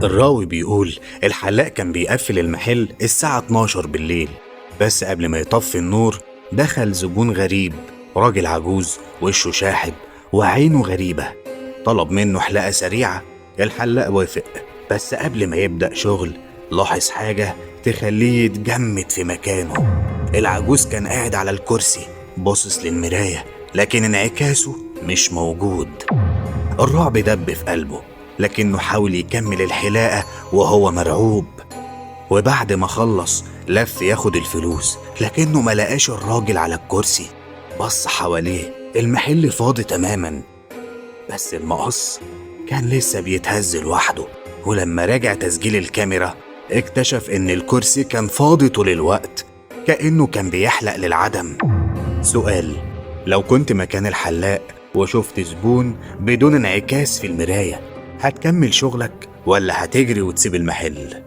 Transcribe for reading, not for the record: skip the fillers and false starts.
الراوي بيقول الحلاق كان بيقفل المحل الساعة 12 بالليل، بس قبل ما يطفي النور دخل زبون غريب، راجل عجوز وشه شاحب وعينه غريبة. طلب منه حلاقة سريعة. الحلاق وافق، بس قبل ما يبدأ شغل لاحظ حاجة تخليه يتجمد في مكانه. العجوز كان قاعد على الكرسي باصص للمراية، لكن انعكاسه مش موجود. الرعب دب في قلبه، لكنه حاول يكمل الحلاقة وهو مرعوب. وبعد ما خلص لف ياخد الفلوس، لكنه ملقاش الراجل على الكرسي. بص حواليه، المحل فاضي تماما، بس المقص كان لسه بيتهز لوحده. ولما راجع تسجيل الكاميرا اكتشف ان الكرسي كان فاضي طول الوقت، كأنه كان بيحلق للعدم. سؤال: لو كنت مكان الحلاق وشفت زبون بدون انعكاس في المراية، هتكمل شغلك ولا هتجري وتسيب المحل؟